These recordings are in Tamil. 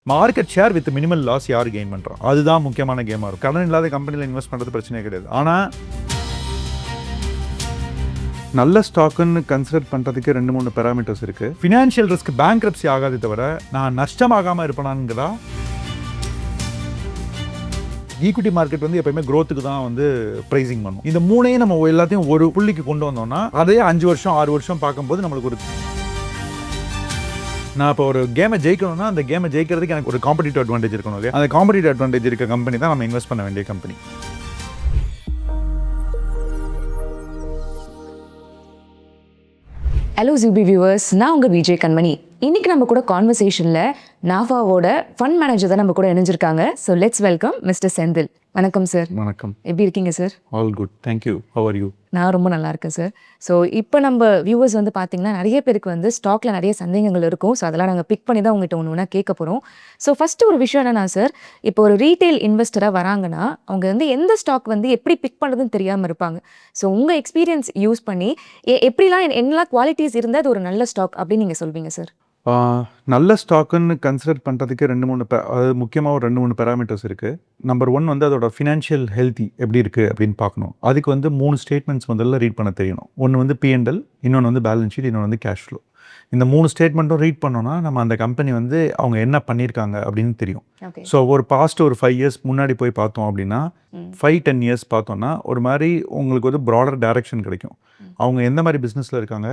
Market share with minimal loss யார் கெயின் பண்ணுறோம், அதுதான் முக்கியமான கேமாக இருக்கும். கடன் இல்லாத கம்பெனியில் இன்வெஸ்ட் பண்ணுறது பிரச்சனையே கிடையாது. ஆனால் நல்ல ஸ்டாக்குன்னு கன்சிடர் பண்ணுறதுக்கு 2-3 பேராமீட்டர்ஸ் இருக்குது. ஃபினான்ஷியல் ரிஸ்க் பேங்க்ரப்சி ஆகாதே தவிர நான் நஷ்டமாகாமல் இருப்பேனாங்கிறதா. ஈக்விட்டி மார்க்கெட் வந்து எப்பயுமே க்ரோத்துக்கு தான் வந்து ப்ரைசிங் பண்ணும். இந்த மூணையும் நம்ம எல்லாத்தையும் ஒரு புள்ளிக்கு கொண்டு வந்தோம்னா அதே 5 வருஷம் 6 வருஷம் பார்க்கும்போது நம்மளுக்கு ஒரு நான் இப்போ ஒரு கேமை ஜெயிக்கணும்னா அந்த கேமை ஜெயிக்கிறதுக்கு எனக்கு ஒரு காம்படிட்டிவ் அட்வான்டேஜ் இருக்கணும் இல்லையா? அந்த காம்படிட்டிவ் அட்வான்டேஜ் இருக்க கம்பெனி தான் நம்ம இன்வெஸ்ட் பண்ண வேண்டிய கம்பெனி. ஹலோ ஜிபி வியூவர்ஸ், நான் உங்கள் விஜய் கண்மணி. இன்றைக்கி நம்ம கூட கான்வர்சேஷனில் நாஃபாவோட ஃபண்ட் மேனேஜர் தான் நம்ம கூட இணைஞ்சிருக்காங்க. So let's welcome mister Senthil. வணக்கம் சார். வணக்கம். எப்படி இருக்கீங்க sir? All good, thank you. How are you? நான் ரொம்ப நல்லா இருக்கேன் சார். ஸோ இப்போ நம்ம வியூவர்ஸ் வந்து பார்த்தீங்கன்னா நிறைய பேருக்கு வந்து ஸ்டாக்ல நிறைய சந்தேகங்கள் இருக்கும். ஸோ அதெல்லாம் நாங்கள் பிக் பண்ணி தான் உங்கள்கிட்ட ஒன்று கேட்க போகிறோம். ஸோ ஃபஸ்ட்டு ஒரு விஷயம் என்னன்னா சார், இப்போ ஒரு ரீட்டைல் இன்வெஸ்டராக வராங்கன்னா அவங்க வந்து எந்த ஸ்டாக் வந்து எப்படி பிக் பண்ணுறதுன்னு தெரியாமல் இருப்பாங்க. ஸோ உங்கள் எக்ஸ்பீரியன்ஸ் யூஸ் பண்ணி எப்படிலாம் என்னெல்லாம் குவாலிட்டிஸ் இருந்தால் அது ஒரு நல்ல ஸ்டாக் அப்படின்னு நீங்கள் சொல்வீங்க சார்? நல்ல ஸ்டாக்குன்னு கன்சிடர் பண்ணுறதுக்கு 2-3 அதாவது முக்கியமாக ஒரு 2-3 பேராமீட்டர்ஸ் இருக்குது. நம்பர் 1 வந்து அதோட ஃபினான்ஷியல் ஹெல்த்தி எப்படி இருக்குது அப்படின்னு பார்க்கணும். அதுக்கு வந்து 3 ஸ்டேட்மெண்ட்ஸ் முதல்ல ரீட் பண்ண தெரியணும். ஒன்று வந்து P&L, இன்னொன்று வந்து பேலன்ஸ் ஷீட், இன்னொன்று வந்து கேஷ் ஃப்ளோ. இந்த 3 ஸ்டேட்மெண்ட்டும் ரீட் பண்ணோன்னா நம்ம அந்த கம்பெனி வந்து அவங்க என்ன பண்ணியிருக்காங்க அப்படின்னு தெரியும். ஸோ ஒரு பாஸ்ட் ஒரு 5 இயர்ஸ் முன்னாடி போய் பார்த்தோம் அப்படின்னா 5-10 இயர்ஸ் பார்த்தோன்னா ஒரு மாதிரி உங்களுக்கு வந்து ப்ராடர் டைரக்ஷன் கிடைக்கும். அவங்க எந்த மாதிரி பிஸ்னஸில் இருக்காங்க.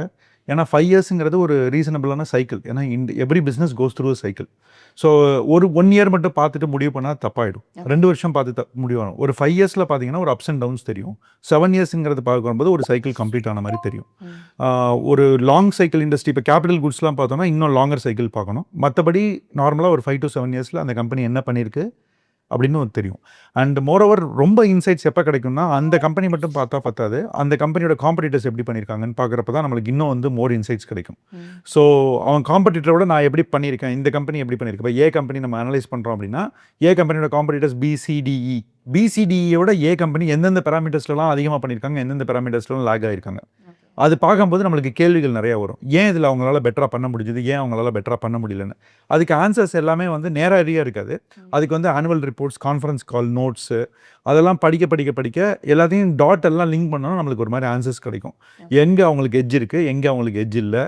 ஏன்னா 5 இயர்ஸுங்கிறது ஒரு ரீசனபிளான சைக்கிள். ஏன்னா every business goes through cycle. So ஒரு 1 இயர் மட்டும் பார்த்துட்டு முடிவு பண்ணால் தப்பாயிடும். 2 வருஷம் பார்த்து முடிவாகும். ஒரு 5 இயர்ஸில் பார்த்தீங்கன்னா ஒரு அப்ஸ் அண்ட் டவுன்ஸ் தெரியும். 7 இயர்ஸுங்கிறது பார்க்கும்போது ஒரு சைக்கிள் கம்ப்ளீட் ஆன மாதிரி தெரியும். ஒரு லாங் சைக்கிள் இண்டஸ்ட்ரி, இப்போ கேபிட்டல் குட்ஸ்லாம் பார்த்தோம்னா இன்னும் லாங்கர் சைக்கிள் பார்க்கணும். மற்றபடி நார்மலாக ஒரு 5 to 7 இயர்ஸில் அந்த கம்பெனி என்ன பண்ணியிருக்கு அப்படின்னு தெரியும். அண்ட் மோரோவர் ரொம்ப இன்சைட்ஸ் எப்போ கிடைக்கும்னா அந்த கம்பெனி மட்டும் பார்த்தா பத்தாது, அந்த கம்பெனியோட காம்படிட்டர்ஸ் எப்படி பண்ணியிருக்காங்கன்னு பார்க்குறப்ப தான் நம்மளுக்கு இன்னும் வந்து மோர் இன்சைட்ஸ் கிடைக்கும். ஸோ அவன் காம்படிட்டரோட நான் எப்படி பண்ணியிருக்கேன், இந்த கம்பெனி எப்படி பண்ணியிருக்கேன். இப்போ ஏ கம்பெனி நம்ம அனலைஸ் பண்ணுறோம் அப்படின்னா ஏ கம்பெனியோட காம்படிட்டர்ஸ் BCDE. BCDEயோட ஏ கம்பெனி எந்தெந்த பேராமீட்டர்ஸ்லாம் அதிகமாக பண்ணியிருக்காங்க, எந்தெந்த பேராமீட்டர்ஸ்லாம் லேக் ஆகிருக்காங்க. அது பார்க்கும்போது நம்மளுக்கு கேள்விகள் நிறையா வரும். ஏன் இதில் அவங்களால பெட்டராக பண்ண முடிஞ்சுது, ஏன் அவங்களால பெட்டராக பண்ண முடியலன்னு. அதுக்கு ஆன்சர்ஸ் எல்லாமே வந்து நேரடியாக இருக்காது. அதுக்கு வந்து annual reports, conference call, notes அதெல்லாம் படிக்க எல்லாத்தையும் டாட் எல்லாம் லிங்க் பண்ணோன்னா நம்மளுக்கு ஒரு மாதிரி ஆன்சர்ஸ் கிடைக்கும். எங்கே அவங்களுக்கு எட்ஜ் இருக்குது, எங்கே அவங்களுக்கு எட்ஜ் இல்லை,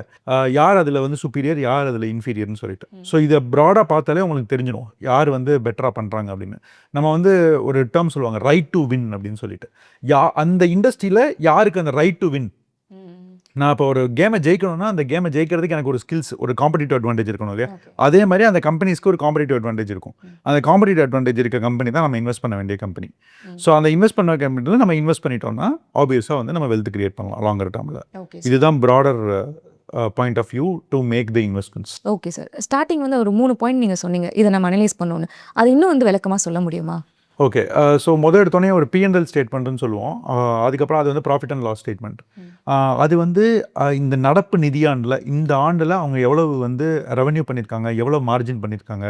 யார் அதில் வந்து சுப்பீரியர், யார் அதில் இன்ஃபீரியர்னு சொல்லிட்டு. ஸோ இதை ப்ராடாக பார்த்தாலே உங்களுக்கு தெரிஞ்சிடும் யார் வந்து பெட்டராக பண்ணுறாங்க அப்படின்னு. நம்ம வந்து ஒரு டேர்ம் சொல்லுவாங்க ரைட் டு வின் அப்படின்னு சொல்லிட்டு. அந்த இண்டஸ்ட்ரியில் யாருக்கு அந்த ரைட் டு வின். நான் இப்போ ஒரு கேமை ஜெயிக்கணும்னா அந்த கேமை ஜெயிக்கிறதுக்கு எனக்கு ஒரு ஸ்கில்ஸ், ஒரு காம்படிட்டிவ் அட்வான்டேஜ் இருக்கணும் இல்லையா? அதே மாதிரி அந்த கம்பெனிஸ்க்கு ஒரு காம்படிட்டிவ் அட்வான்டேஜ் இருக்கும். அந்த காம்படிட்டிவ் அட்வான்டேஜ் இருக்க கம்பெனி தான் நம்ம இன்வெஸ்ட் பண்ண வேண்டிய கம்பெனி. ஸோ அந்த இன்வெஸ்ட் பண்ண கம்பெனியில் நம்ம இன்வெஸ்ட் பண்ணிட்டோம்னா ஆப்வியஸாக வந்து நம்ம வெல்த் கிரியேட் பண்ணலாம் லாங்கர் டேர்மில். இதுதான் broader point of view to make the investments. Okay sir. Starting வந்து ஒரு 3 பாயிண்ட் நீங்கள் சொன்னீங்க, இதை நம்ம அனலைஸ் பண்ணணும். அது இன்னும் வந்து விளக்கமாக சொல்ல முடியுமா? ஓகே. ஸோ எடுத்தோடனே ஒரு P&L ஸ்டேட்மெண்ட்னு சொல்லுவோம். அதுக்கப்புறம் அது வந்து ப்ராஃபிட் அண்ட் லாஸ் ஸ்டேட்மெண்ட். அது வந்து இந்த நடப்பு நிதியாண்டில் இந்த ஆண்டில் அவங்க எவ்வளவு வந்து ரெவன்யூ பண்ணியிருக்காங்க, எவ்வளோ மார்ஜின் பண்ணியிருக்காங்க,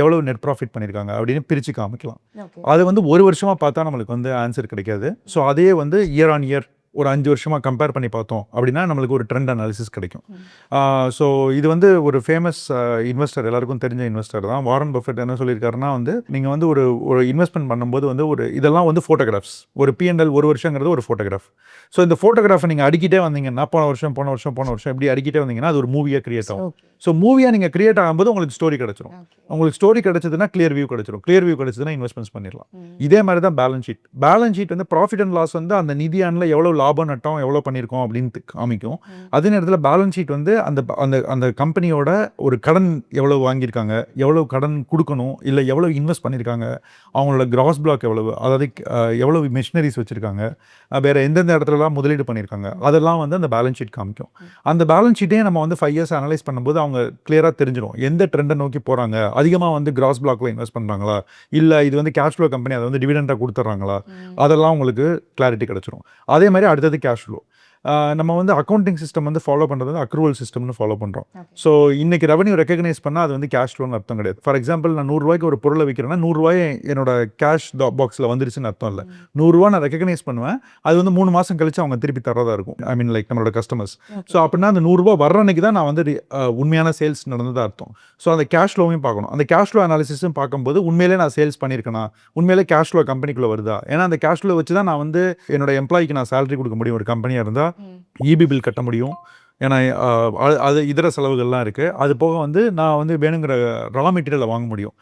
எவ்வளோ நெட் ப்ராஃபிட் பண்ணியிருக்காங்க அப்படின்னு பிரித்து காமிக்கலாம். அது வந்து ஒரு வருஷமாக பார்த்தா நம்மளுக்கு வந்து ஆன்சர் கிடைக்காது. ஸோ அதே வந்து இயர் ஆன் இயர் ஒரு 5 வருஷமாக கம்பேர் பண்ணி பார்த்தோம் அப்படின்னா நம்மளுக்கு ஒரு ட்ரெண்ட் அனாலிசிஸ் கிடைக்கும். ஸோ இது வந்து ஒரு ஃபேமஸ் இன்வெஸ்டர், எல்லாருக்கும் தெரிஞ்ச இன்வெஸ்டர் தான் வாரன் பஃபெட். என்ன சொல்லியிருக்காருன்னா வந்து நீங்கள் வந்து ஒரு இன்வெஸ்ட்மெண்ட் பண்ணும்போது வந்து இதெல்லாம் வந்து ஃபோட்டோகிராஃப்ஸ். ஒரு P&L ஒரு வருஷங்கிறது ஒரு ஃபோட்டோகிராஃப். ஸோ இந்த ஃபோட்டோகிராஃபை நீங்கள் அடிக்கிட்டே வந்தீங்கன்னா போன வருஷம் இப்படி அடிக்கிட்டே வந்தீங்கன்னா அது ஒரு மூவியாக கிரியேட் ஆகும். ஸோ மூவியாக நீங்கள் கிரியேட் ஆகும்போது உங்களுக்கு ஸ்டோரி கிடச்சிரும். உங்களுக்கு ஸ்டோரி கிடச்சதுன்னா கிளியர் வியூ கிடச்சதுன்னா இன்வெஸ்ட்மெண்ட்ஸ் பண்ணிடலாம். இதே மாதிரி தான் பேலன்ஸ் ஷீட் வந்து ப்ராஃபிட் அண்ட் லாஸ் வந்து அந்த நிதியாண்டில் எவ்வளோ லாபம் நட்டம் எவ்வளோ பண்ணியிருக்கோம் அப்படின்னு காமிக்கும். அதே நேரத்தில் பேலன்ஸ் ஷீட் வந்து அந்த கம்பெனியோட ஒரு கடன் எவ்வளோ வாங்கியிருக்காங்க, எவ்வளோ கடன் கொடுக்கணும், இல்லை எவ்வளோ இன்வெஸ்ட் பண்ணியிருக்காங்க, அவங்களோட கிராஸ் பிளாக் எவ்வளவு, அதாவது எவ்வளோ மிஷினரிஸ் வச்சுருக்காங்க, வேறு எந்தெந்த இடத்துலலாம் முதலீடு பண்ணியிருக்காங்க, அதெல்லாம் வந்து அந்த பேலன்ஸ் ஷீட் காமிக்கும். அந்த பேலன்ஸ் ஷீட்டே நம்ம வந்து 5 இயர்ஸ் அனலைஸ் பண்ணும்போது அவங்க கிளியராக தெரிஞ்சிடும் எந்த ட்ரெண்டை நோக்கி போகிறாங்க. அதிகமாக வந்து கிராஸ் பிளாக்ல இன்வெஸ்ட் பண்ணுறாங்களா, இல்லை இது வந்து கேஷ் ஃப்ளோ கம்பெனி அதை வந்து டிவிடெண்டாக கொடுத்துட்றாங்களா, அதெல்லாம் உங்களுக்கு கிளாரிட்டி கிடச்சிரும். அதே மாதிரி அடுத்தது கேஷ் ஃப்ளோ. நம்ம வந்து அக்கௌண்டிங் சிஸ்டம் வந்து ஃபாலோ பண்ணுறது வந்து அக்ரூவல் சிஸ்டம்னு ஃபாலோ பண்ணுறோம். ஸோ இன்னைக்கு ரெவன்யூ ரெகக்னைஸ் பண்ணால் அது வந்து கேஷ் ஃப்ளோன்னு அர்த்தம் கிடையாது. ஃபார் எக்ஸாம்பிள் நான் 100 ரூபாய்க்கு ஒரு பொருளை விற்கிறேன்னா 100 ரூபாய் என்னோட கேஷ் பாக்ஸில் வந்துருச்சுன்னு அர்த்தம் இல்லை. 100 ரூபா நான் ரெகக்னைஸ் பண்ணுவேன், அது வந்து 3 மாதம் கழிச்சு அவங்க திருப்பி தரதா இருக்கும். ஐ மீன் லைக் நம்மளோட கஸ்டமர்ஸ். ஸோ அப்படின்னா அந்த 100 ரூபா வர்ற அன்னைக்கு தான் நான் வந்து உண்மையான சேல்ஸ் நடந்ததா அர்த்தம். ஸோ அந்த கேஷ் ஃப்ளோவையும் பார்க்கணும். அந்த கேஷ் ஃப்ளோ அனாலிசிஸும் பார்க்கும்போது உண்மையிலே நான் சேல்ஸ் பண்ணியிருக்கேனா, உண்மையிலே கேஷ் ஃப்ளோ கம்பெனிக்குள்ளே வருதா. ஏன்னா அந்த கேஷ் ஃப்ளோ வச்சு தான் நான் வந்து என்னோட எம்ப்ளாய்க்கு நான் சேலரி கொடுக்க முடியும். ஒரு கம்பெனியாக இருந்தால் இபி பில் கட்ட முடியும். ஏன்னா அது இதர செலவுகள்லாம் இருக்குது. அது போக வந்து நான் வந்து வேணுங்கிற ரா மெட்டீரியலை வாங்க முடியும்.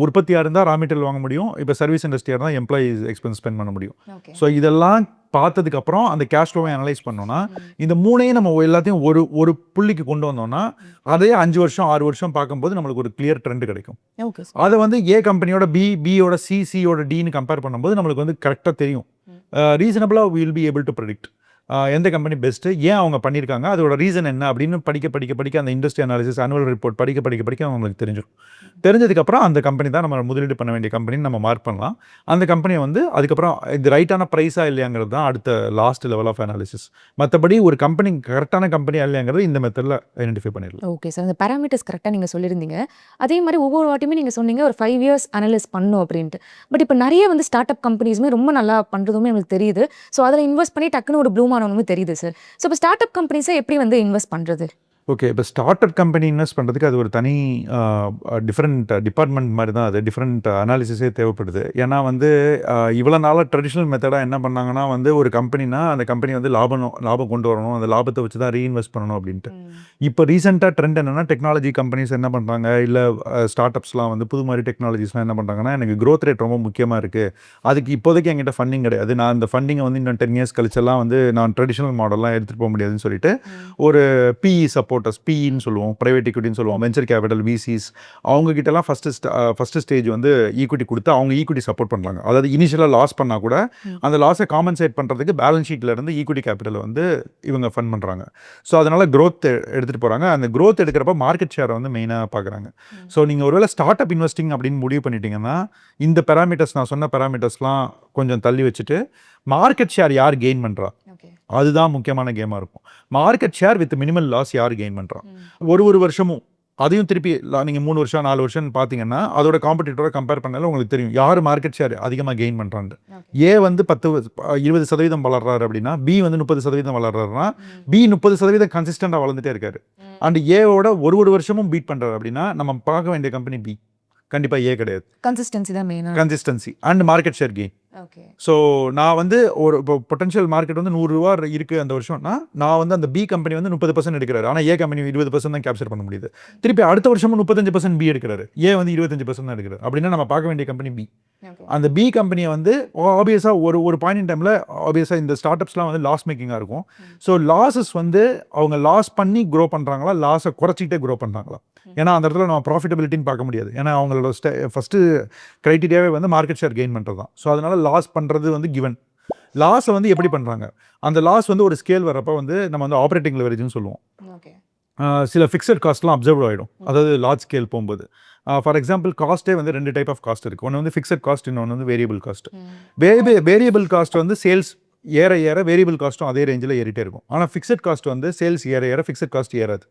உற்பத்தியாக இருந்தால் ரா மெட்டீரியல் வாங்க முடியும். இப்போ சர்வீஸ் இண்டஸ்ட்ரியாக இருந்தால் எம்ப்ளாயீஸ் எக்ஸ்பென்ஸ் ஸ்பெண்ட் பண்ண முடியும். ஸோ இதெல்லாம் பார்த்ததுக்கப்புறம் அந்த கேஷ் ஃப்ளோவை அனலைஸ் பண்ணோன்னா இந்த மூணையும் நம்ம எல்லாத்தையும் ஒரு புள்ளிக்கு கொண்டு வந்தோம்னா அதே 5 வருஷம் 6 வருஷம் பார்க்கும்போது நம்மளுக்கு ஒரு கிளியர் ட்ரெண்ட் கிடைக்கும். அதை வந்து ஏ கம்பெனியோட பியோட சியோட டின்னு கம்பேர் பண்ணும்போது நம்மளுக்கு வந்து கரெக்டாக தெரியும். ரீசனபிளாக will be able to predict எந்த கம்பெனி பெஸ்ட்டு, ஏன் அவங்க பண்ணியிருக்காங்க, அதோட ரீசன் என்ன அப்படின்னு படிக்க அந்த இண்டஸ்ட்ரி அனாலிசிஸ் ஆனுவல் ரிப்போர்ட் படிக்க அவங்களுக்கு தெரிஞ்சிடும். தெரிஞ்சதுக்கப்புறம் அந்த கம்பெனி தான் நம்ம முதலீடு பண்ண வேண்டிய கம்பெனின்னு நம்ம மார்க் பண்ணலாம். அந்த கம்பெனியை வந்து அதுக்கப்புறம் இது ரைட்டான ப்ரைஸாக இல்லையாங்கிறது தான் அடுத்த லாஸ்ட் லெவல் ஆஃப் அனாலிசிஸ். மற்றபடி ஒரு கம்பெனி கரெக்டான கம்பெனியாக இல்லையாங்கிறது இந்த மெத்தடில் ஐடென்டிஃபை பண்ணிடலாம். ஓகே சார், அந்த பேராமீட்டர்ஸ் கரெக்டாக நீங்கள் சொல்லியிருந்தீங்க. அதே மாதிரி ஒவ்வொரு வாட்டியுமே நீங்கள் சொன்னீங்க ஒரு 5 இயர்ஸ் அனலைஸ் பண்ணும் அப்படின்ட்டு. பட் இப்போ நிறைய வந்து ஸ்டார்ட் அப் கம்பெனிஸுமே ரொம்ப நல்லா பண்ணுறதுமே எனக்கு தெரியுது. ஸோ அதில் இன்வெஸ்ட் பண்ணி டக்குன்னு ஒரு ப்ளூம் ஆனவனுமே தெரியுது சார். ஸோ இப்போ ஸ்டார்ட் அப் கம்பெனிஸை எப்படி வந்து இன்வெஸ்ட் பண்ணுறது? ஓகே, இப்போ ஸ்டார்ட் அப் கம்பெனி இன்வெஸ்ட் பண்ணுறதுக்கு அது ஒரு தனி டிஃப்ரெண்ட் டிபார்ட்மெண்ட் மாதிரி தான். அது டிஃப்ரெண்ட் அனாலிசிஸே தேவைப்படுது. ஏன்னா வந்து இவ்வளோ நாளாக ட்ரெடிஷ்னல் மெத்தடாக என்ன பண்ணாங்கன்னா வந்து ஒரு கம்பெனினா அந்த கம்பெனி வந்து லாபம் கொண்டு வரணும், அந்த லாபத்தை வச்சு தான் ரீஇன்வெஸ்ட் பண்ணணும் அப்படின்ட்டு. இப்போ ரீசெண்டாக ட்ரெண்ட் என்னென்னா டெக்னாலஜி கம்பெனிஸ் என்ன பண்ணுறாங்க, இல்லை ஸ்டார்ட் அப்ஸ்லாம் வந்து புது மாதிரி டெக்னாலஜிஸ்லாம் என்ன பண்ணுறாங்கன்னா எனக்கு க்ரோத் ரேட் ரொம்ப முக்கியமாக இருக்குது, அதுக்கு இப்போதைக்கு என்கிட்ட ஃபண்டிங் கிடையாது, நான் அந்த ஃபண்டிங்கை வந்து இன்னும் 10 இயர்ஸ் கழிச்செல்லாம் வந்து நான் ட்ரெடிஷ்னல் மாடல்லாம் எடுத்துகிட்டு போக முடியாதுன்னு சொல்லிட்டு ஒரு பிஇ சப்போர்ட்டர்ஸ், பிஇன்னு சொல்லுவோம், ப்ரைவேட் ஈக்விட்டின்னு சொல்லுவோம், வெஞ்சர் கேபிட்டல், விசிஸ், அவங்க கிட்டலாம் ஃபஸ்ட்டு ஸ்டேஜ் வந்து ஈக்விட்டி கொடுத்து அவங்க ஈக்விட்டி சப்போர்ட் பண்ணுறாங்க. அதாவது இனிஷியலாக லாஸ் பண்ணால் கூட அந்த லாஸை காம்பன்சேட் பண்ணுறதுக்கு பேலன்ஸ் ஷீட்டில் இருந்து ஈக்விட்டி கேபிட்டலை வந்து இவங்க ஃபண்ட் பண்ணுறாங்க. ஸோ அதனால் க்ரோத் எடுத்துகிட்டு போகிறாங்க. அந்த க்ரோத் எடுக்கிறப்ப மார்க்கெட் ஷேரை வந்து மெயினாக பார்க்குறாங்க. ஸோ நீங்கள் ஒருவேளை ஸ்டார்ட் அப் இன்வெஸ்டிங் அப்படின்னு முடிவு பண்ணிட்டீங்கன்னா இந்த பேராமீட்டர்ஸ், நான் சொன்ன பேராமீட்டர்ஸ்லாம் கொஞ்சம் தள்ளி வச்சுட்டு மார்க்கெட் ஷேர் யார் கெயின் பண்ணுறா, அதுதான் முக்கியமான கேமாக இருக்கும். Market share with minimal loss யார் கெயின் பண்ணுறா, ஒரு வருஷமும் அதையும் திருப்பி நீங்கள் 3 வருஷம் 4 வருஷம் பார்த்தீங்கன்னா அதோட காம்படிட்டரை கம்பேர் பண்ணாலும் உங்களுக்கு தெரியும் யார் மார்க்கெட் ஷேர் அதிகமாக கெயின் பண்ணுறாங்க. ஏ வந்து 20% வளர்றாரு அப்படின்னா பி வந்து 30% வளர்றாருன்னா பி 30% கன்சிஸ்டண்டாக வளர்ந்துட்டே இருக்காரு. அண்ட் ஏவோட ஒரு வருஷமும் பீட் பண்ணுறாரு அப்படின்னா நம்ம பார்க்க வேண்டிய கம்பெனி பி, கண்டிப்பாக ஏ கிடையாது. கன்சிஸ்டன்சி தான் மெயினாக. Consistency and market share gain. Okay, so நான் வந்து ஒரு இப்போ பொட்டன்ஷியல் மார்க்கெட் வந்து 100 ரூபா இருக்குது அந்த வருஷம்னா நான் வந்து அந்த பி கம்பெனி வந்து 30% எடுக்கிறாரு, ஆனால் ஏ கம்பெனி 20% தான் கேப்சர் பண்ண முடியுது. திருப்பி அடுத்த வருஷமும் 35% பி எடுக்கிறாரு, ஏ வந்து 25% தான் எடுக்கிறாரு. அப்படின்னா நம்ம பார்க்க வேண்டிய கம்பெனி பி. அந்த பி கம்பெனியை வந்து ஆப்வியஸாக ஒரு பாயிண்ட் இன் டைமில் ஆப்வியஸாக இந்த ஸ்டார்ட் அப்ஸ்லாம் வந்து லாஸ் மேக்கிங்காக இருக்கும். ஸோ லாஸஸ் வந்து அவங்க லாஸ் பண்ணி க்ரோ பண்ணுறாங்களா, லாஸை குறைச்சிக்கிட்டே க்ரோ பண்ணுறாங்களா, ஏன்னா அந்த இடத்துல நம்ம ப்ராஃபிட்டபிலிட்டின்னு பார்க்க முடியாது. ஏன்னா அவங்களோட ஃபஸ்ட்டு க்ரைட்டீரியாவே வந்து மார்க்கெட் ஷேர் கெயின் பண்ணுறது தான். ஸோ அதனால் லாஸ் பண்ணுறது வந்து கிவன். லாஸை வந்து எப்படி பண்ணுறாங்க, அந்த லாஸ் வந்து ஒரு ஸ்கேல் வரப்போ வந்து நம்ம வந்து ஆப்ரேட்டிங் லெவரேஜ்னு சொல்லுவோம். சில ஃபிக்ஸட் காஸ்ட்லாம் அப்சர்வ் ஆகிடும், அதாவது லார்ஜ் ஸ்கேல் போகும்போது. ஃபார் எக்ஸாம்பிள் காஸ்ட்டே வந்து 2 டைப் ஆஃப் காஸ்ட் இருக்குது. ஒன்று வந்து ஃபிக்ஸட் காஸ்ட், இன்னொன்று வந்து வேரியபிள் காஸ்ட். வேரியபிள் காஸ்ட் வந்து சேல்ஸ் ஏற வேரியபிள் காஸ்ட்டும் அதே ரேஞ்சில் ஏறிட்டே இருக்கும். ஆனால் ஃபிக்ஸட் காஸ்ட் வந்து சேல்ஸ் ஏற ஃபிக்ஸட் காஸ்ட் ஏறாது,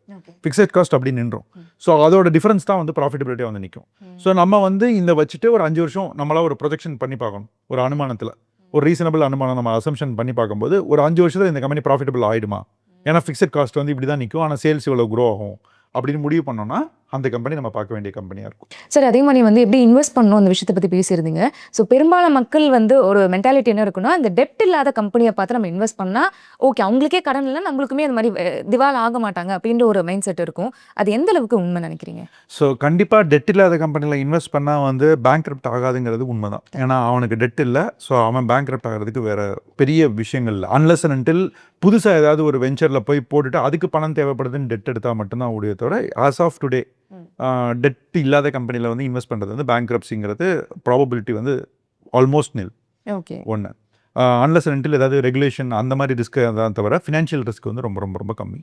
ஃபிக்ஸட் காஸ்ட் அப்படி நின்றோம். ஸோ அதோட டிஃபரன்ஸ் தான் வந்து ப்ராஃபிட்டபிலிட்டியாக வந்து நிற்கும். ஸோ நம்ம வந்து இந்த வச்சுட்டு ஒரு 5 வருஷம் நம்மளால் ஒரு ப்ரொஜெக்ஷன் பண்ணி பார்க்கணும். ஒரு அனுமானத்தில் ஒரு ரீசனபிள் அனுமானம் நம்ம அசம்ஷன் பண்ணி பார்க்கும்போது ஒரு 5 வருஷத்தில் இந்த கம்பெனி ப்ராஃபிட்டபிள் ஆகிடுமா, ஏன்னா ஃபிக்ஸட் காஸ்ட் வந்து இப்படி தான் நிற்கும், ஆனால் சேல்ஸ் இவ்வளோ க்ரோ ஆகும் அப்படின்னு முடிவு பண்ணோம்னா அந்த கம்பெனி நம்ம பார்க்க வேண்டிய கம்பெனியாக இருக்கும். சார், அதே மாதிரி வந்து எப்படி இன்வெஸ்ட் பண்ணணும் அந்த விஷயத்தை பற்றி பேசியிருந்தீங்க. ஸோ பெரும்பாலான மக்கள் வந்து ஒரு மென்டாலிட்டி என்ன இருக்குன்னா, இந்த டெப்ட் இல்லாத கம்பெனியை பார்த்து நம்ம இன்வெஸ்ட் பண்ணால் ஓகே, அவங்களுக்கே கடன் இல்லை, நம்மளுக்குமே அந்த மாதிரி திவால் ஆக மாட்டாங்க அப்படின்ற ஒரு மைண்ட் செட் இருக்கும். அது எந்த அளவுக்கு உண்மை நினைக்கிறீங்க? ஸோ கண்டிப்பாக டெட் இல்லாத கம்பெனியில் இன்வெஸ்ட் பண்ணால் வந்து பேங்க்ரப்ட் ஆகாதுங்கிறது உண்மை தான். ஏன்னா அவனுக்கு டெட் இல்லை, ஸோ அவன் பேங்க்ரப்ட் ஆகிறதுக்கு வேறு பெரிய விஷயங்கள் இல்லை. அன்லெஸ் அண்ட் அன்டில் புதுசாக ஏதாவது ஒரு வெஞ்சரில் போய் போட்டுட்டு அதுக்கு பணம் தேவைப்படுதுன்னு டெட் எடுத்தால் மட்டும்தான் ஓடியத்தோட ஆஸ் ஆஃப் டுடே டெட் இல்லாத கம்பெனியில் வந்து இன்வெஸ்ட் பண்ணுறது வந்து பேங்க்ரப்சிங்கிறது ப்ராபபிலிட்டி வந்து ஆல்மோஸ்ட் நில். ஓகே, ஒன்று. அன்லஸ் அன்டில் ஏதாவது ரெகுலேஷன் அந்த மாதிரி ரிஸ்க் அதான் தவிர ஃபினான்ஷியல் ரிஸ்க் வந்து ரொம்ப ரொம்ப ரொம்ப கம்மி.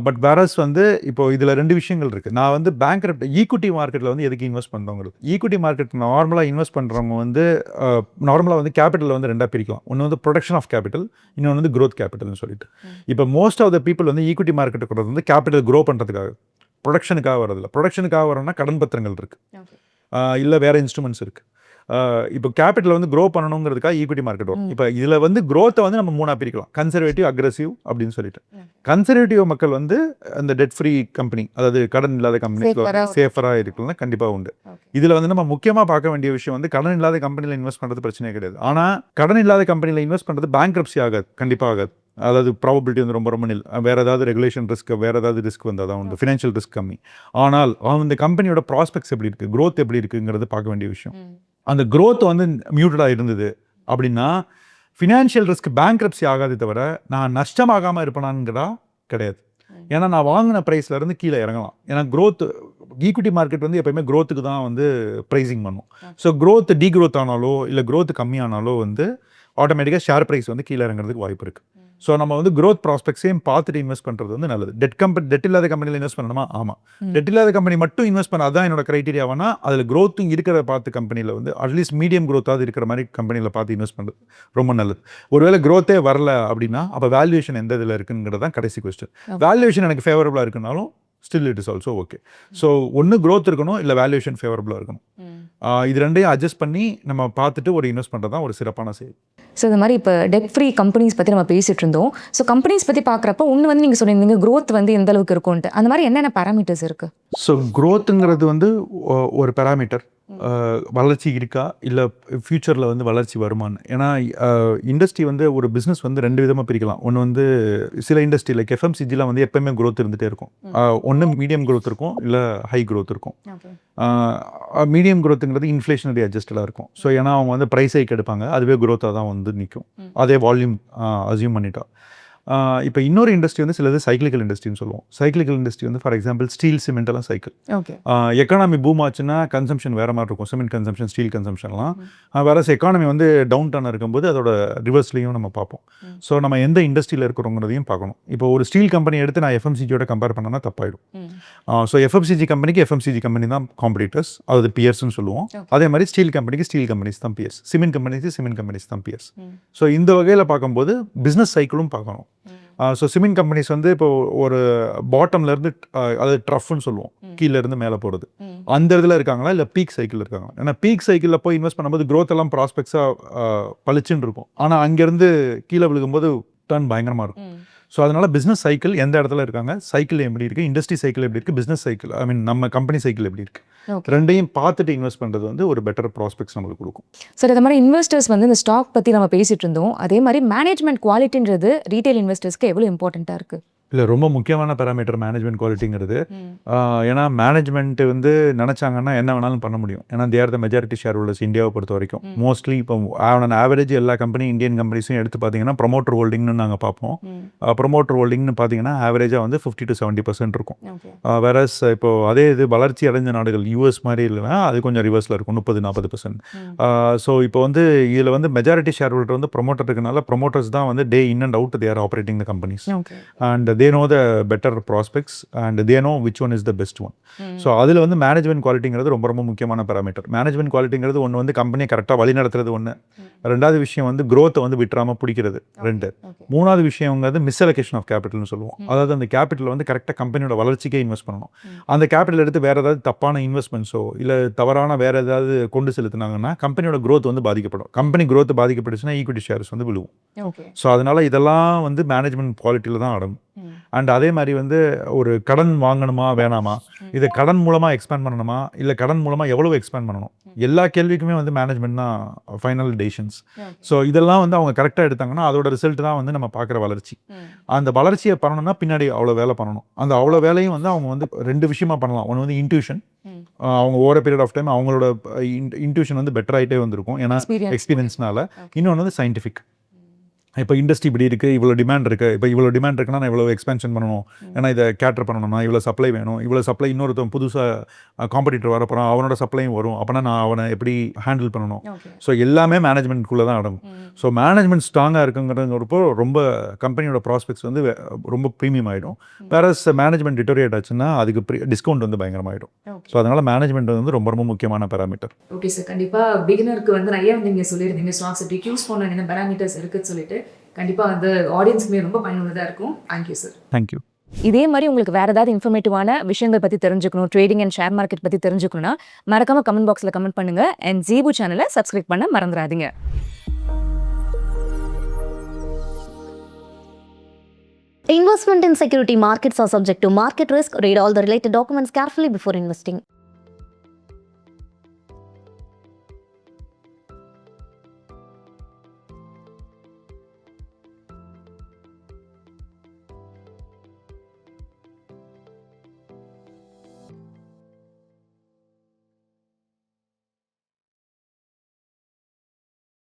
பட் வேரஸ் வந்து இப்போ இதில் 2 விஷயங்கள் இருக்குது. நான் வந்து பேங்க் ஈக்விட்டி மார்க்கெட்டில் வந்து எதுக்கு இன்வெஸ்ட் பண்ணுறோங்கிறது. ஈக்விட்டி மார்க்கெட் நார்மலாக இன்வெஸ்ட் பண்ணுறவங்க வந்து நார்மலாக வந்து கேபிட்டல் வந்து 2 பிரிக்கலாம். ஒன்று வந்து ப்ரொடக்ஷன் ஆஃப் கேபிட்டல், இன்னொன்று வந்து க்ரோத் கேபிட்டல்னு சொல்லிட்டு. இப்போ மோஸ்ட் ஆஃப் த பீப்புள் வந்து ஈக்விட்டி மார்க்கெட்டுக்கு வந்து கேபிட்டல் க்ரோ பண்ணுறதுக்காக, ப்ரொடக்ஷனுக்காக வரதில்லை. ப்ரொடக்ஷனுக்காக வரோம்னா கடன் பத்திரங்கள் இருக்குது, இல்லை வேறு இன்ஸ்ட்ருமெண்ட்ஸ் இருக்குது. இப்போ கேபிட்டல் வந்து க்ரோ பண்ணணுங்கிறதுக்காக ஈக்விட்டி மார்க்கெட் வரும். இப்போ இதில் வந்து க்ரோத்தை வந்து நம்ம 3 பிரிக்கலாம், கன்சர்வேட்டிவ், அக்ரெசிவ் அப்படின்னு சொல்லிட்டு. கன்சர்வேட்டிவ் மக்கள் வந்து அந்த டெட் ஃப்ரீ கம்பெனி, அதாவது கடன் இல்லாத கம்பெனி சேஃபராக இருக்குன்னா கண்டிப்பாக உண்டு. இதில் வந்து நம்ம முக்கியமாக பார்க்க வேண்டிய விஷயம் வந்து கடன் இல்லாத கம்பெனியில் இன்வெஸ்ட் பண்ணுறது பிரச்சனையே கிடையாது. ஆனால் கடன் இல்லாத கம்பெனியில் இன்வெஸ்ட் பண்ணுறது பேங்க்ரப்சி ஆகாது, கண்டிப்பாக ஆகாது. அதாவது ப்ராபபிலிட்டி வந்து ரொம்ப ரொம்ப நில். வேறு ஏதாவது ரெகுலேஷன் ரிஸ்க், வேறு ஏதாவது ரிஸ்க் வந்தால் தான் வந்து ஃபினான்ஷியல் ரிஸ்க் கம்மி. ஆனால் அந்த கம்பெனியோட ப்ராஸ்பெக்ட்ஸ் எப்படி இருக்குது, க்ரோத் எப்படி இருக்குங்கிறது பார்க்க வேண்டிய விஷயம். அந்த க்ரோத் வந்து மியூட்டடாக இருந்தது அப்படின்னா ஃபினான்ஷியல் ரிஸ்க் பேங்க்ரப்சி ஆகாதே தவிர நான் நஷ்டமாகாமல் இருப்பேனாங்கிறதா கிடையாது. ஏன்னா நான் வாங்கின ப்ரைஸ்லேருந்து கீழே இறங்கலாம். ஏன்னா க்ரோத் ஈக்விட்டி மார்க்கெட் வந்து எப்போயுமே க்ரோத்துக்கு தான் வந்து ப்ரைஸிங் பண்ணும். ஸோ க்ரோத் டீக்ரோத் ஆனாலோ இல்லை க்ரோத் கம்மியானாலோ வந்து ஆட்டோமேட்டிக்காக ஷேர் ப்ரைஸ் வந்து கீழே இறங்குறதுக்கு வாய்ப்பு இருக்குது. ஸோ நம்ம வந்து க்ரோத் ப்ராஸ்பெக்ட்ஸையும் பார்த்துட்டு இன்வெஸ்ட் பண்ணுறது வந்து நல்லது. டெட் இல்லாத கம்பெனியில் இன்வெஸ்ட் பண்ணணுமா? ஆமாம். டெட் இல்லாத கம்பெனி மட்டும் இன்வெஸ்ட் பண்ண அதான் என்னோட க்ரைட்டீரியாவானா அதில் க்ரோத்தும் இருக்கிறத பார்த்து கம்பெனியில் வந்து அட்லீஸ்ட் மீடியம் க்ரோத்தாவது இருக்கிற மாதிரி கம்பெனியில் பார்த்து இன்வெஸ்ட் பண்ணுறது ரொம்ப நல்லது. ஒருவேளை க்ரோத்தே வரல அப்படின்னா அப்போ வேல்யூவேஷன் எந்த இதில் இருக்குங்கிறது தான் கடைசி கொஸ்டின். வேல்யூவேஷன் எனக்கு ஃபேவரபுளாக இருக்குனாலும் still it is also okay. So ஒன்று க்ரோத் இருக்கணும், இல்லை வேல்யூவேஷன் ஃபேவரபுளாக இருக்கணும். இது ரெண்டையும் அட்ஜஸ்ட் பண்ணி நம்ம பார்த்துட்டு ஒரு இன்வெஸ்ட் பண்ணுறது தான் ஒரு சிறப்பான செயல். ஸோ இந்த மாதிரி இப்போ டெட் ஃப்ரீ கம்பெனிஸ் பற்றி நம்ம பேசிகிட்டு இருந்தோம். ஸோ கம்பெனிஸ் பற்றி பார்க்குறப்போ ஒன்று வந்து நீங்கள் சொல்லியிருந்தீங்க க்ரோத் வந்து எந்த அளவுக்கு இருக்கும்ன்ட்டு. அந்த மாதிரி என்னென்ன பேராமீட்டர்ஸ் இருக்குது? ஸோ க்ரோத்துங்கிறது வந்து ஒரு பேராமீட்டர். வளர்ச்சி இருக்கா இல்லை ஃப்யூச்சரில் வந்து வளர்ச்சி வருமானு. ஏன்னா இண்டஸ்ட்ரி வந்து ஒரு பிஸ்னஸ் வந்து 2 விதமாக பிரிக்கலாம். ஒன்று வந்து சில இண்டஸ்ட்ரி லைக் எஃப்எம்சிஜிலாம் வந்து எப்போயுமே க்ரோத் இருந்துகிட்டே இருக்கும். ஒன்று மீடியம் க்ரோத் இருக்கும், இல்லை ஹை க்ரோத் இருக்கும். மீடியம் க்ரோத்துங்கிறது இன்ஃப்ளேஷனரி அட்ஜஸ்டடாக இருக்கும். ஸோ ஏன்னா அவங்க வந்து ப்ரைஸ் ஹைக் எடுப்பாங்க, அதுவே க்ரோத்தாக தான் வந்து நிற்கும், அதே வால்யூம் அசியூம் பண்ணிட்டா. இப்போ இன்னொரு இண்டஸ்ட்ரி வந்து சிலது சைக்கிளிக்கல் இண்டஸ்ட்ரின்னு சொல்லுவோம். சைக்கிளிக்கல் இண்டஸ்ட்ரி வந்து ஃபார் எக்ஸாம்பிள் ஸ்டீல், சிமெண்ட் எல்லாம் சைக்கிள். எக்கானமி பூம் ஆச்சுன்னா கன்சம்ஷன் வேறு மாதிரி இருக்கும், சிமெண்ட் கன்சம்ஷன், ஸ்டீல் கன்சம்ஷன்லாம். வேறு எக்கானமி வந்து டவுன் டவுன் இருக்கும்போது அதோட ரிவர்ஸ்லையும் நம்ம பார்ப்போம். ஸோ நம்ம எந்த இண்டஸ்ட்ரியில் இருக்கிறோங்கிறதையும் பார்க்கணும். இப்போ ஒரு ஸ்டீல் கம்பெனி எடுத்து நான் எஃப்எம்சிஜியோட கம்பேர் பண்ணனா தப்பாயிடும். ஸோ எஃப்எம்சிஜி கம்பெனி தான் காம்படிட்டர்ஸ், அதாவது பியர்ஸ்ன்னு சொல்லுவோம். அதே மாதிரி ஸ்டீல் கம்பெனிஸ் தான் பியர்ஸ், சிமெண்ட் கம்பெனிஸ் தான் பியர்ஸ். ஸோ இந்த வகையில் பார்க்கும்போது பிஸ்னஸ் சைக்கிளும் பார்க்கணும். ஸோ சிமெண்ட் கம்பெனிஸ் வந்து இப்போ ஒரு பாட்டம்லேருந்து அதாவது ட்ரஃப்னு சொல்லுவோம், கீழேருந்து மேலே போகிறது, அந்த இடத்துல இருக்காங்களா இல்லை பீக் சைக்கிள் இருக்காங்களா? ஏன்னா பீக் சைக்கிளில் போய் இன்வெஸ்ட் பண்ணும்போது க்ரோத் எல்லாம் ப்ராஸ்பெக்ட்ஸாக பளிச்சுன்னு இருக்கும். ஆனால் அங்கேருந்து கீழே விழுகும்போது டர்ன் பயங்கரமாக இருக்கும். ஸோ அதனால் பிஸ்னஸ் சைக்கிள் எந்த இடத்துல இருக்காங்க, சைக்கிள் எப்படி இருக்குது, இண்டஸ்ட்ரி சைக்கிள் எப்படி இருக்குது, பிஸ்னஸ் சைக்கிள் நம்ம கம்பெனி சைக்கிள் எப்படி இருக்குது, ரெண்டையும் பார்த்துட்டு இன்வெஸ்ட் பண்ணுறது வந்து ஒரு பெட்டர் ப்ராஸ்பெக்ட்ஸ் நம்மளுக்கு கொடுக்கும். சார் இந்த மாதிரி இன்வெஸ்டர்ஸ் வந்து இந்த ஸ்டாக் பற்றி நம்ம பேசிகிட்டு இருந்தோம். அதே மாதிரி மேனேஜ்மெண்ட் குவாலிட்டின்றது ரீட்டைல் இன்வெஸ்டர்ஸ்க்கு எவ்வளோ இம்பார்ட்டண்ட்டாக இருக்குது? இல்லை, ரொம்ப முக்கியமான பேராமீட்டர் மேனேஜ்மெண்ட் குவாலிட்டிங்கிறது. ஏன்னா மேனேஜ்மெண்ட் வந்து நினச்சாங்கன்னா என்ன வேணாலும் பண்ண முடியும். ஏன்னா they are the majority share holders இந்தியாவை பொறுத்த வரைக்கும். மோஸ்ட்லி இப்போ ஆவரேஜ் எல்லா கம்பெனி இந்தியன் கம்பெனிஸையும் எடுத்து பார்த்தீங்கன்னா ப்ரொமோட்டர் ஹோல்டிங்னு நாங்கள் பார்ப்போம். ப்ரொமோட்டர் ஹோல்டிங்னு பார்த்தீங்கன்னா ஆவரேஜாக வந்து 50 to 70% இருக்கும். வேறஸ் இப்போ அதே இது வளர்ச்சி அடைஞ்ச நாடுகள் யூஎஸ் மாதிரி இல்லைன்னா அது கொஞ்சம் ரிவர்ஸில் இருக்கும், 30-40%. ஸோ இப்போ வந்து இதில் வந்து மெஜாரிட்டி ஷேர் ஹோல்டர் வந்து ப்ரொமோட்டர் இருக்கனால ப்ரொமோட்டர்ஸ் தான் வந்து day in and out they are operating the companies. And they know the better prospects and they know which one is the best one. So அதில் வந்து மேனேஜ்மெண்ட் குவாலிட்டிங்கிறது ரொம்ப ரொம்ப முக்கியமான பேராமீட்டர். மேனேஜ்மெண்ட் குவாலிட்டிங்கிறது ஒன்று வந்து கம்பெனியை கரெக்டாக வழி நடத்துறது ஒன்று, ரெண்டாவது விஷயம் வந்து க்ரோத்தை வந்து விட்டுறாமல் பிடிக்கிறது 2, மூணாவது விஷயங்கிறது மிஸ்அலோகேஷன் ஆஃப் கேபிட்டல்னு சொல்லுவோம். அதாவது அந்த கேபிட்டல் வந்து கரெக்டாக கம்பெனியோட வளர்ச்சிக்கே இன்வெஸ்ட் பண்ணணும். அந்த கேபிட்டல் எடுத்து வேறு ஏதாவது தப்பான இன்வெஸ்ட்மெண்ட்ஸோ இல்லை தவறான வேறு ஏதாவது கொண்டு செலுத்தினாங்கன்னா கம்பெனியோட க்ரோத் வந்து பாதிக்கப்படும். கம்பெனி க்ரோத் பாதிக்கப்பட்டுச்சுன்னா ஈக்விட்டி ஷேர்ஸ் வந்து விழுவும். ஸோ அதனால் இதெல்லாம் வந்து மேனேஜ்மெண்ட் குவாலிட்டியில் தான் அடங்கும். அண்ட் அதே மாதிரி வந்து ஒரு கடன் வாங்கணுமா வேணாமா, இதை கடன் மூலமாக எக்ஸ்பேண்ட் பண்ணணுமா இல்லை கடன் மூலமாக எவ்வளவு எக்ஸ்பேண்ட் பண்ணணும், எல்லா கேள்விக்குமே வந்து மேனேஜ்மெண்ட் தான் ஃபைனல் டெசிஷன்ஸ். ஸோ இதெல்லாம் வந்து அவங்க கரெக்டாக எடுத்தாங்கன்னா அதோட ரிசல்ட் தான் வந்து நம்ம பார்க்குற வளர்ச்சி. அந்த வளர்ச்சியை பண்ணணும்னா பின்னாடி அவ்வளோ வேலை பண்ணணும். அந்த அவ்வளோ வேலையும் வந்து அவங்க வந்து 2 விஷயமா பண்ணலாம். ஒன்று வந்து இன்ட்யூஷன், அவங்க ஓவர் பீரியட் ஆஃப் டைம் அவங்களோட இன்ட்யூஷன் வந்து பெட்டர் ஆகிட்டே வந்திருக்கும் ஏன்னா எக்ஸ்பீரியன்ஸ்னால. இன்னொன்று வந்து சயின்டிஃபிக். இப்போ இண்டஸ்ட்ரி இப்படி இருக்குது, இவ்வளோ டிமாண்ட் இருக்குது, இப்போ இவ்வளோ டிமாண்ட் இருக்குன்னா நான் இவ்வளோ எக்ஸ்பென்ஷன் பண்ணணும், ஏன்னா இதை கேட்டர் பண்ணணும்னா இவ்வளோ சப்ளை வேணும், இவ்வளோ சப்ளை இன்னொருத்தன் புதுசாக காம்படிட்டர் வர போகிறான், அவனோட சப்ளையும் வரும், அப்போனா நான் அவனை எப்படி ஹேண்டில் பண்ணணும். ஸோ எல்லாமே மேனேஜ்மெண்ட்குள்ளே தான் அடங்கும். ஸோ மேனேஜ்மெண்ட் ஸ்ட்ராங்காக இருக்குங்கிறப்போ ரொம்ப கம்பெனியோட ப்ராஸ்பெக்ட்ஸ் வந்து ரொம்ப ப்ரீமியம் ஆகிடும். வேறஸ் மேனேஜ்மெண்ட் டிட்டோரியேட் ஆச்சுன்னா அதுக்கு டிஸ்கவுண்ட் வந்து பயங்கரமாகிடும். ஸோ அதனால் மேனேஜ்மெண்ட் வந்து ரொம்ப ரொம்ப முக்கியமான பேராமீட்டர். ஓகே சார், கண்டிப்பாக பிகினருக்கு வந்து நிறைய வந்து நீங்கள் சொல்லியிருந்தீங்க ஸ்டாக்ஸ் எப்படி யூஸ் பண்ண என்ன பேராமீட்டர்ஸ் இருக்குன்னு சொல்லிட்டு. கண்டிப்பாக வந்து ஆடியன்ஸுக்குமே ரொம்ப பயனுள்ளதாக இருக்கும். Thank you sir. தேங்க்யூ. இதே மாதிரி உங்களுக்கு வேறு ஏதாவது இன்ஃபர்மேட்டிவான விஷயங்கள் பற்றி தெரிஞ்சுக்கணும், ட்ரேடிங் அண்ட் ஷேர் மார்க்கெட் பற்றி தெரிஞ்சுக்கணும்னா மறக்காமல் கமெண்ட் பாக்ஸில் கமெண்ட் பண்ணுங்கள். அண்ட் ஜீபு சேனலை சப்ஸ்கிரைப் பண்ண மறந்துடாதீங்க. Investment in security markets are subject to market risk. Read all the related documents carefully before investing.